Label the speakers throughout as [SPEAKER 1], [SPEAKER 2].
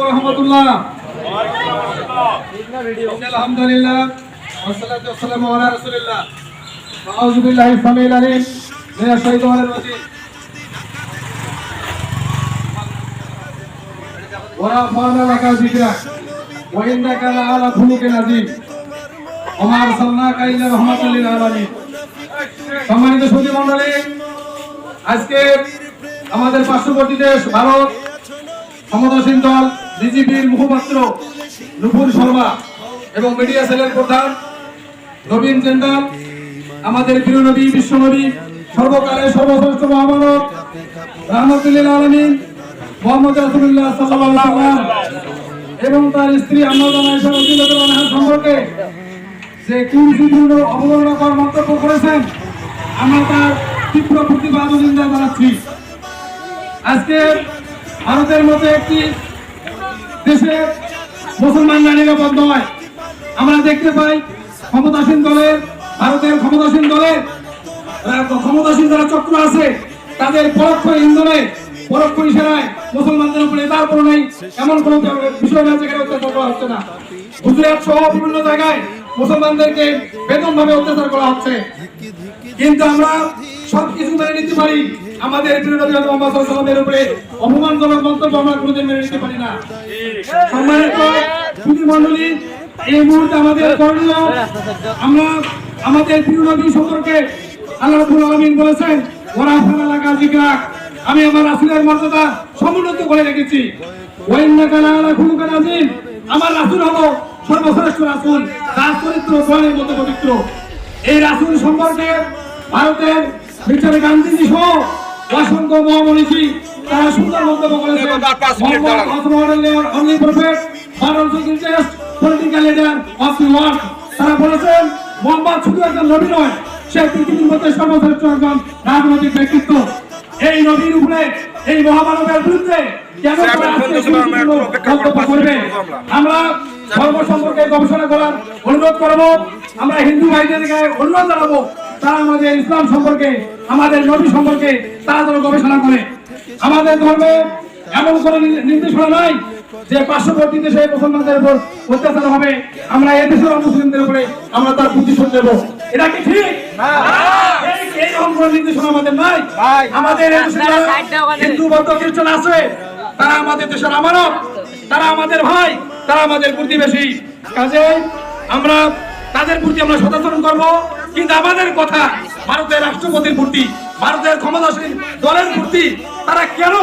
[SPEAKER 1] রহমতুল্লাহ। আলহামদুলিল্লাহ ওয়াসসালাতু ওয়াসসালামু আলা রাসূলিল্লাহ। আউযু বিল্লাহি সামিল আলিম মিনাশ শাইতানির রাজীম। ওয়া রাফা'না লাকা যিকরাক ওয়া ইন্নাকা লা'আলা খুলুকিন আযীম। ওমা আরসালনাকা ইল্লা রাহমাতাল লিল আলামিন। সম্মানিত সুধী মণ্ডলী, আজকে আমাদের পার্শ্ববর্তী দেশ ভারত ক্ষমতাসীন দল বিজেপির মুখপাত্র নুপুর শর্মা এবং মিডিয়া সেলের প্রধান নবীন জেন্দাল, আমাদের প্রিয় নবী বিশ্ব নবী সর্বকালের সর্বশ্রেষ্ঠ মহামানব রাহমাতুল লিল আলামিন মুহাম্মদ রাসূলুল্লাহ সাল্লাল্লাহু আলাইহি ওয়াসাল্লাম এবং তার স্ত্রী আম্মা জানা আয়েশা রাদিয়াল্লাহু আনহা সম্পর্কে যে কুরুচিপূর্ণ অবমাননাকর মন্তব্য করেছেন, আমরা তার তীব্র প্রতিবাদ ও নিন্দা জানাচ্ছি। আজকে ভারতের মতো একটি দেশে মুসলমানরা নিরাপদ নয়। আমরা দেখতে পাই ক্ষমতাসীন দলের ভারতের ক্ষমতাসীন যারা চক্র আছে তাদের পরোক্ষ ইন্ধনে পরোক্ষ ইশারায় মুসলমানদের উপরে তারপর নেই এমন কোন বিষয় না যেখানে অত্যাচার করা হচ্ছে না। গুজরাট সহ বিভিন্ন জায়গায় মুসলমানদেরকে বেদমভাবে অত্যাচার করা হচ্ছে, কিন্তু আমরা সবকিছু মেনে নিতে পারি। আমাদের প্রিয় নবী মুহাম্মদ সাল্লাল্লাহু আলাইহি ওয়াসাল্লামের উপরে অপমানজনক মন্তব্য আমরা কোনোদিন মেনে নিতে পারি না। সম্মানিত সুধী মণ্ডলী, এই মুহূর্তে আমাদের করণীয়, আমরা আমাদের প্রিয় নবী সম্পর্কে আল্লাহ রাব্বুল আলামিন বলেছেন, ওয়া রাফা'না লাকা যিকরাক, আমি আমার রাসূলের মর্যাদা সমুন্নত করে রেখেছি। ওয়া ইন্নাকা লা'আলা খুলুকিন আযীম, আমার রাসূল হলো সর্বশ্রেষ্ঠ রাসূল, যার চরিত্র কোরআনের মতো পবিত্র। এই রাসূল সম্পর্কে ভারতের মিস্টার গান্ধীজি সহ অসংখ্য মহামনীষী তারা সুন্দর মন্তব্য করেছেন। তারা বলেছেন মোহাম্মদ শুধু একজন নবী নয়, সে পৃথিবীর মধ্যে সর্বশ্রেষ্ঠ একজন রাজনৈতিক ব্যক্তিত্ব। এই নবীর উপরে, এই মহামানবের বিরুদ্ধে কেন করবে? আমরা ধর্ম সম্পর্কে গবেষণা করার অনুরোধ করবো। আমরা হিন্দু ভাইদেরকে অনুরোধ জানাবো, তারা আমাদের ইসলাম সম্পর্কে, আমাদের নবী সম্পর্কে তারা যেন গবেষণা করে। আমাদের ধর্মে এমন কোন নির্দেশনা নাই যে পার্শ্ববর্তী দেশে মুসলমানদের উপর অত্যাচার হবে, আমরা এই দেশের মুসলিমদের উপরে আমরা তার প্রতিশোধ দেব। এটা কি ঠিক? এইরকম কোন নির্দেশনা আমাদের নাই। আমাদের হিন্দু বৌদ্ধ খ্রিস্টান আছে, তারা আমাদের দেশের আমানত, তারা আমাদের ভাই, তারা আমাদের প্রতিবেশী। কাজে আমরা তাদের প্রতি আমরা সচেতন করব, কিন্তু আমাদের কথা ভারতের রাষ্ট্রপতির প্রতি, ভারতের ক্ষমতাসীন দলের প্রতি তারা কেন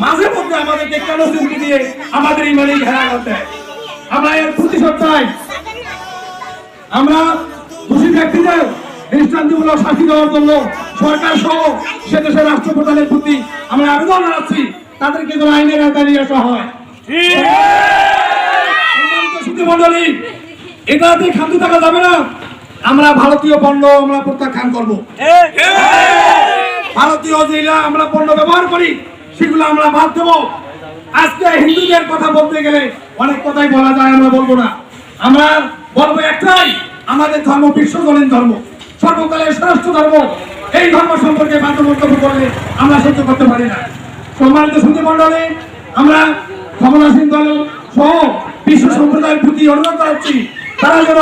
[SPEAKER 1] মাঝে মধ্যে আমাদেরকে কেন হুমকি দিয়ে আমাদের ইমানে ঘেরা করতে? আমরা এর প্রতিশোধ চাই। আমরা দোষী ব্যক্তিদের দৃষ্টান্তমূলক শাস্তি দেওয়ার জন্য সরকার সহ সে দেশের রাষ্ট্রপ্রধানের প্রতি আমরা আবেদন জানাচ্ছি, তাদেরকে যেন আইনের আওতায় নিয়ে আসা হয়। মন্ডলী, এটাতে খাদ্য থাকা যাবে না। আমরা ভারতীয় পণ্য আমরা প্রত্যাখ্যান করব। ভারতীয় যেগুলা আমরা পণ্য ব্যবহার করি সেগুলো আমরা বাদ দেব। আজকে হিন্দুদের কথা বলতে গেলে অনেক কথাই বলা যায়, আমরা বলবো না। আমরা বলবো একটাই, আমাদের ধর্ম বিশ্বজনীন ধর্ম, সর্বকালের শ্রেষ্ঠ ধর্ম। এই ধর্ম সম্পর্কে বাদ মন্তব্য করলে আমরা সহ্য করতে পারি না। সম্মানিত সুধী মণ্ডলী, আমরা ক্ষমতাসীন দল সহ বিশ্ব সম্প্রদায়ের প্রতি অনুরোধ জানাচ্ছি, তারা যেন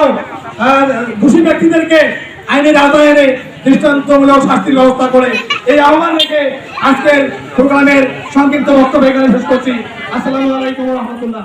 [SPEAKER 1] দোষী ব্যক্তিদেরকে আইনের আওতায় এনে দৃষ্টান্তমূলক শাস্তির ব্যবস্থা করে। এই আহ্বান রেখে আজকের প্রোগ্রামের সংক্ষিপ্ত বক্তব্য এখানে শেষ করছি। আসসালামু আলাইকুম ওয়া রাহমাতুল্লাহ।